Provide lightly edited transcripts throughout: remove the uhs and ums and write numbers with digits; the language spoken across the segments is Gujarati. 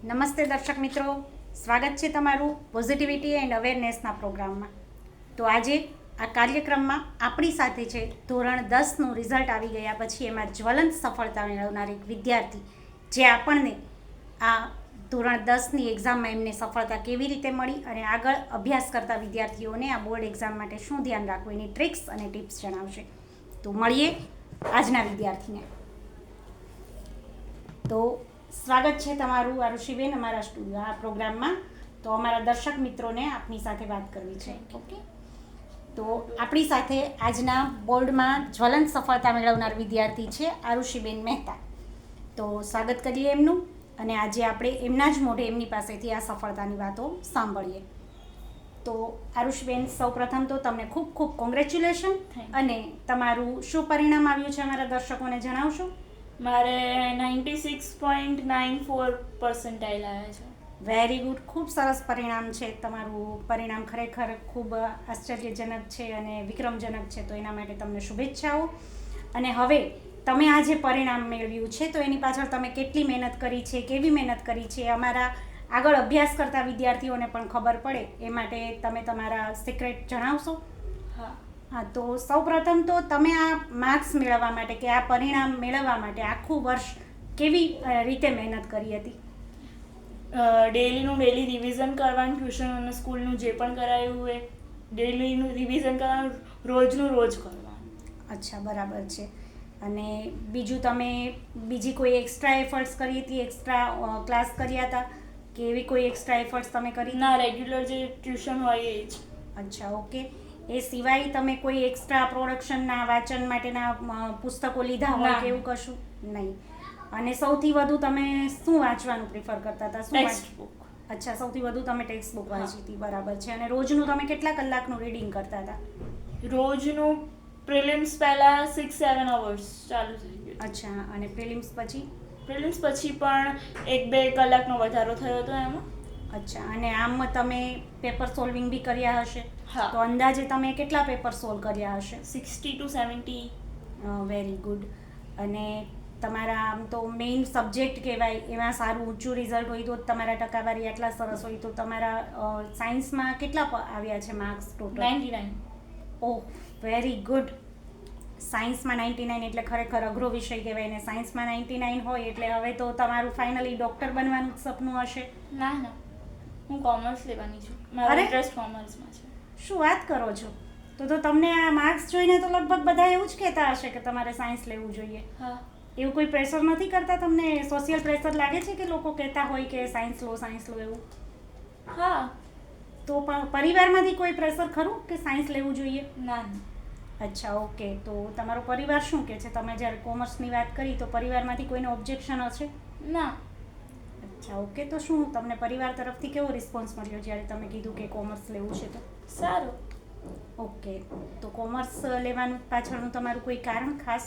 નમસ્તે દર્શક મિત્રો, સ્વાગત છે તમારું પોઝિટિવિટી એન્ડ અવેરનેસના પ્રોગ્રામમાં. તો આજે આ કાર્યક્રમમાં આપણી સાથે છે ધોરણ 10નું રિઝલ્ટ આવી ગયા પછી એમાં જ્વલંત સફળતા મેળવનાર એક વિદ્યાર્થી, જે આપણને આ ધોરણ 10ની એક્ઝામમાં એમને સફળતા કેવી રીતે મળી અને આગળ અભ્યાસ કરતા વિદ્યાર્થીઓને આ બોર્ડ એક્ઝામ માટે શું ધ્યાન રાખવું એની ટ્રિક્સ અને ટિપ્સ જણાવશે. તો મળીએ આજના વિદ્યાર્થીને. તો સ્વાગત છે તમારું આરુષિબેન અમારા સ્ટુડિયો આ પ્રોગ્રામમાં. તો અમારા દર્શક મિત્રોને આપની સાથે વાત કરવી છે. ઓકે, તો આપણી સાથે આજના બોર્ડમાં જ્વલંત સફળતા મેળવનાર વિદ્યાર્થી છે આરુષિબેન મહેતા. તો સ્વાગત કરીએ એમનું, અને આજે આપણે એમના જ મોઢે એમની પાસેથી આ સફળતાની વાતો સાંભળીએ. તો આરુષિબેન, સૌપ્રથમ તો તમને ખૂબ ખૂબ કોંગ્રેચ્યુલેશન. અને તમારું શું પરિણામ આવ્યું છે અમારા દર્શકોને જણાવશો? મારે 96.94% આવ્યા છે. વેરી ગુડ, ખૂબ સરસ પરિણામ છે તમારું. પરિણામ ખરેખર ખૂબ આશ્ચર્યજનક છે અને વિક્રમજનક છે, તો એના માટે તમને શુભેચ્છાઓ. અને હવે તમે આ જે પરિણામ મેળવ્યું છે તો એની પાછળ તમે કેટલી મહેનત કરી છે, કેવી મહેનત કરી છે, અમારા આગળ અભ્યાસ કરતા વિદ્યાર્થીઓને પણ ખબર પડે એ માટે તમે તમારા સિક્રેટ જણાવશો? હા, તો સૌપ્રથમ તો તમે આ માર્ક્સ મેળવવા માટે કે આ પરિણામ મેળવવા માટે આખું વર્ષ કેવી રીતે મહેનત કરી હતી? ડેલી રિવિઝન કરવાનું, ટ્યુશન અને સ્કૂલનું જે પણ કરાયું એ ડેલીનું રિવિઝન કરવાનું, રોજનું રોજ કરવાનું. અચ્છા, બરાબર છે. અને બીજું તમે બીજી કોઈ એક્સ્ટ્રા એફર્ટ્સ કરી હતી, એક્સ્ટ્રા ક્લાસ કર્યા હતા કે એવી કોઈ એક્સ્ટ્રા એફર્ટ્સ તમે કરી? ના, રેગ્યુલર જે ટ્યુશન હોય એ જ. અચ્છા, ઓકે. એ સિવાય તમે કોઈ એક્સ્ટ્રા પ્રોડક્શનના વાંચન માટેના પુસ્તકો લીધા હોય કે એવું કશું? નહીં. અને સૌથી વધુ તમે શું વાંચવાનું પ્રિફર કરતા હતા? Text book. અચ્છા, સૌથી વધુ તમે ટેક્સ્ટ બુક વાંચી હતી, બરાબર છે. અને રોજનું તમે કેટલા કલાકનું રીડિંગ કરતા હતા? રોજનું પ્રિલિમ્સ પહેલાં 6-7 અવર્સ ચાલુ થઈ ગયું. અચ્છા, અને પ્રિલિમ્સ પછી? પ્રિલિમ્સ પછી પણ 1-2 કલાકનો વધારો થયો હતો એમાં. અચ્છા, અને આમ તમે પેપર સોલ્વિંગ બી કર્યા હશે? હા. તો અંદાજે તમે કેટલા પેપર સોલ્વ કર્યા હશે? 60 to 70. Very good. અને તમારા આમ તો મેઇન સબ્જેક્ટ કહેવાય, એમાં સારું ઊંચું રિઝલ્ટ હોય તો તમારા ટકાવારી આટલા સરસ હોય, તો તમારા સાયન્સમાં કેટલા આવ્યા છે માર્ક્સ ટોટલ? 99. ઓહ, વેરી ગુડ. સાયન્સમાં 99 એટલે ખરેખર અઘરો વિષય કહેવાય, ને સાયન્સમાં 99 હોય એટલે હવે તો તમારું ફાઇનલી ડૉક્ટર બનવાનું સપનું હશે? ના, હું કોમર્સ લેવાની છું. મારો ઇન્ટરેસ્ટ કોમર્સમાં છે. શું વાત કરો છો? તો તમને આ માર્ક્સ જોઈને તો લગભગ બધા એવું જ કહેતા હશે કે તમારે સાયન્સ લેવું જોઈએ. હા. એવું કોઈ પ્રેશર નથી કરતા તમને? સોશિયલ પ્રેશર લાગે છે કે લોકો કહેતા હોય કે સાયન્સ લો એવું? હા. તો પરિવારમાંથી કોઈ પ્રેશર ખરું કે સાયન્સ લેવું જોઈએ? ના. અચ્છા, ઓકે. તો તમારો પરિવાર શું કહે છે? તમે જ્યારે કોમર્સની વાત કરી તો પરિવારમાંથી કોઈનો ઓબ્જેક્શન હશે? ના. અચ્છા, ઓકે. તો શું તમને પરિવાર તરફથી કેવો રિસ્પોન્સ મળ્યો જ્યારે તમે કીધું કે કોમર્સ લેવું છે તો? સારું. ઓકે. તો કોમર્સ લેવાનું પાછળનું તમારું કોઈ કારણ ખાસ?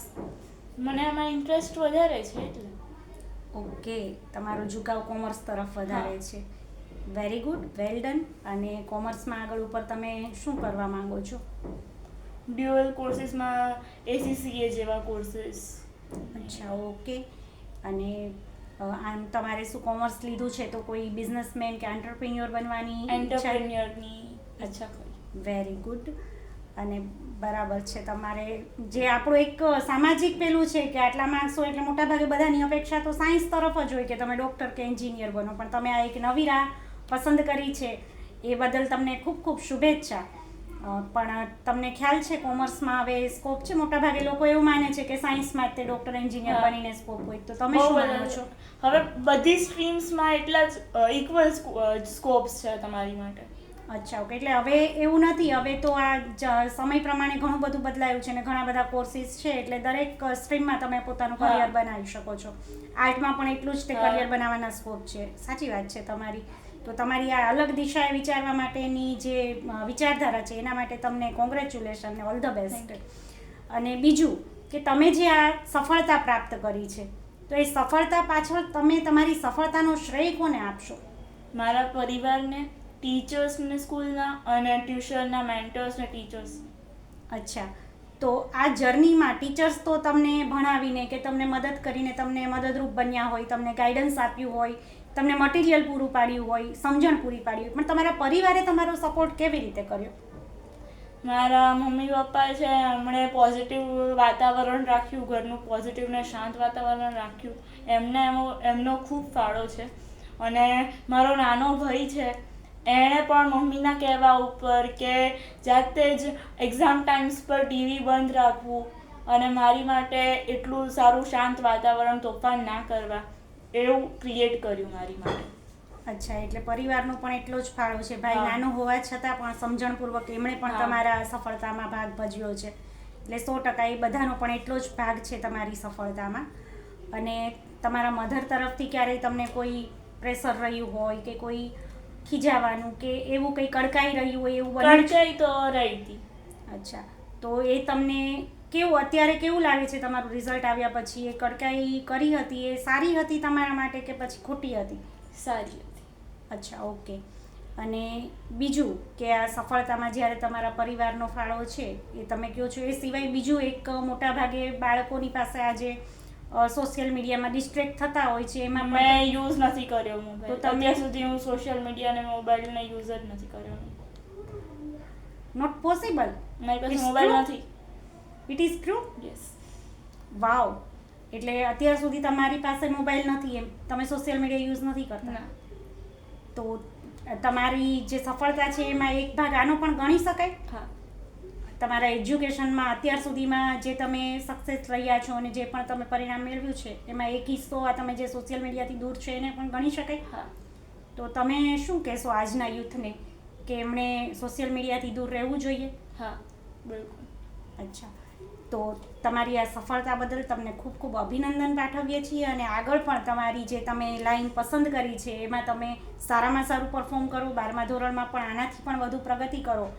મને આમાં ઇન્ટરેસ્ટ વધારે છે એટલે. ઓકે, તમારો ઝુકાવ કોમર્સ તરફ વધારે છે. Very good, well done. અને કોમર્સમાં આગળ ઉપર તમે શું કરવા માંગો છો? ડ્યુઅલ કોર્સીસમાં ACCA જેવા કોર્સીસ. અચ્છા, ઓકે. અને આમ તમારે શું કોમર્સ લીધું છે તો કોઈ બિઝનેસમેન કે એન્ટરપ્રિન્યોર બનવાની એન્ટરપ્રેન્યોરની ઈચ્છા કરી. Very good. અને બરાબર છે. તમારે જે આપણું એક સામાજિક પેલું છે કે આટલા માર્ક્સ હોય એટલે મોટાભાગે બધાની અપેક્ષા તો સાયન્સ તરફ જ હોય કે તમે ડૉક્ટર કે એન્જિનિયર બનો, પણ તમે આ એક નવી રાહ પસંદ કરી છે એ બદલ તમને ખૂબ ખૂબ શુભેચ્છા. પણ તમને ખ્યાલ છે કોમર્સમાં હવે સ્કોપ છે? મોટાભાગે લોકો એવું માને છે કે સાયન્સમાં જ તે ડૉક્ટર એન્જિનિયર બનીને સ્કોપ હોય, તો તમે શું માનો છો? હવે બધી સ્ટ્રીમ્સમાં એટલા જ ઇક્વલ સ્કોપ્સ છે તમારી માટે. અચ્છા, ઓકે. એટલે હવે એવું નથી, હવે તો આ સમય પ્રમાણે ઘણું બધું બદલાયું છે ને ઘણા બધા કોર્સીસ છે, એટલે દરેક સ્ટ્રીમમાં તમે પોતાનું કરિયર બનાવી શકો છો. આર્ટમાં પણ એટલું જ તે કરિયર બનાવવાના સ્કોપ છે. સાચી વાત છે તમારી. તો તમારી આ અલગ દિશાએ વિચારવા માટેની જે વિચારધારા છે એના માટે તમને કોંગ્રેચ્યુલેશન ને ઓલ ધ બેસ્ટ. અને બીજું કે તમે જે આ સફળતા પ્રાપ્ત કરી છે તો એ સફળતા પાછળ તમે તમારી સફળતાનો શ્રેય કોને આપશો? મારા પરિવારને, ટીચર્સને સ્કૂલના, અને ટ્યુશનના મેન્ટર્સ ને ટીચર્સ. અચ્છા, તો આ જર્નીમાં ટીચર્સ તો તમને ભણાવીને કે તમને મદદ કરીને તમને મદદરૂપ બન્યા હોય, તમને ગાઈડન્સ આપ્યું હોય, તમને મટીરિયલ પૂરું પાડ્યું હોય, સમજણ પૂરી પાડી હોય, પણ તમારા પરિવારે તમારો સપોર્ટ કેવી રીતે કર્યો? મારા મમ્મી પપ્પા છે એમણે પોઝિટિવ વાતાવરણ રાખ્યું, ઘરનું પોઝિટિવ ને શાંત વાતાવરણ રાખ્યું. એમનો ખૂબ ફાળો છે. અને મારો નાનો ભાઈ છે એણે પણ મમ્મીના કહેવા ઉપર કે જાતે જ એક્ઝામ ટાઈમ્સ પર ટીવી બંધ રાખવું અને મારી માટે એટલું સારું શાંત વાતાવરણ તોફાન ના કરવા એવું ક્રિએટ કર્યું મારી માટે. અચ્છા, એટલે પરિવારનો પણ એટલો જ ફાળો છે. ભાઈ હા. નાનો હોવા છતાં પણ સમજણપૂર્વક એમણે પણ હા. તમારા સફળતામાં ભાગ ભજવ્યો છે. એટલે 100% એ બધાનો પણ એટલો જ ભાગ છે તમારી સફળતામાં. અને તમારા મધર તરફથી ક્યારેય તમને કોઈ પ્રેશર રહ્યું હોય કે કોઈ ખીજાવાનું કે એવું કંઈ કડકાઈ રહ્યું હોય એવું બન્યું છે? કડકાઈ તો રહી હતી. અચ્છા, તો એ તમને અત્યારે કેવું લાગે છે તમારું રિઝલ્ટ આવ્યા પછી? એ કડકાઈ કરી હતી એ સારી હતી તમારા માટે કે પછી ખોટી હતી? સારી હતી. અચ્છા, ઓકે. અને બીજું કે આ સફળતામાં જ્યારે તમારા પરિવારનો ફાળો છે એ તમે કહો છો, એ સિવાય બીજું એક મોટા ભાગે બાળકોની પાસે આજે સોશિયલ મીડિયામાં ડિસ્ટ્રેક્ટ થતા હોય છે, એમાં પણ મેં યુઝ નથી કર્યો મોબાઈલ. તો તમે- અત્યાર સુધી હું સોશિયલ મીડિયા અને મોબાઈલને યુઝ જ નથી કર્યો. Not possible. મારી પાસે It's મોબાઈલ true? નથી. It is true. Yes. Wow. એટલે અત્યાર સુધી તમારી પાસે મોબાઈલ નથી, એમ તમે સોશિયલ મીડિયા યુઝ નથી કરતા? ના. તો તમારી જે સફળતા છે એમાં એક ભાગ આનો પણ ગણી શકાય? હા. તમારા એજ્યુકેશનમાં અત્યાર સુધીમાં જે તમે સક્સેસ રહ્યા છો અને જે પણ તમે પરિણામ મેળવ્યું છે એમાં એક હિસ્સો આ તમે જે સોશિયલ મીડિયાથી દૂર છે એને પણ ગણી શકાય? હા. તો તમે શું કહેશો આજના યુથને કે એમણે સોશિયલ મીડિયાથી દૂર રહેવું જોઈએ? હા, બિલકુલ. અચ્છા, તો તમારી આ સફળતા બદલ તમને ખૂબ ખૂબ અભિનંદન પાઠવીએ છીએ અને આગળ પણ તમારી જે તમે લાઈન પસંદ કરી છે એમાં તમે સારામાં સારું પરફોર્મ કરો, 12મા ધોરણમાં પણ આનાથી પણ વધુ પ્રગતિ કરો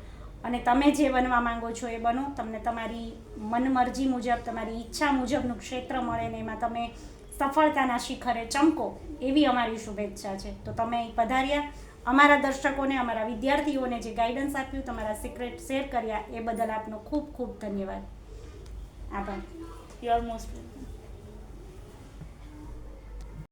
અને તમે જે બનવા માંગો છો એ બનો. તમને તમારી મનમરજી મુજબ, તમારી ઈચ્છા મુજબનું ક્ષેત્ર મળે ને એમાં તમે સફળતાના શિખરે ચમકો એવી અમારી શુભેચ્છા છે. તો તમે અહીં પધાર્યા, અમારા દર્શકોને, અમારા વિદ્યાર્થીઓને જે ગાઈડન્સ આપ્યું, તમારા સિક્રેટ શેર કર્યા એ બદલ આપનો ખૂબ ખૂબ ધન્યવાદ. આભાર. You are most welcome.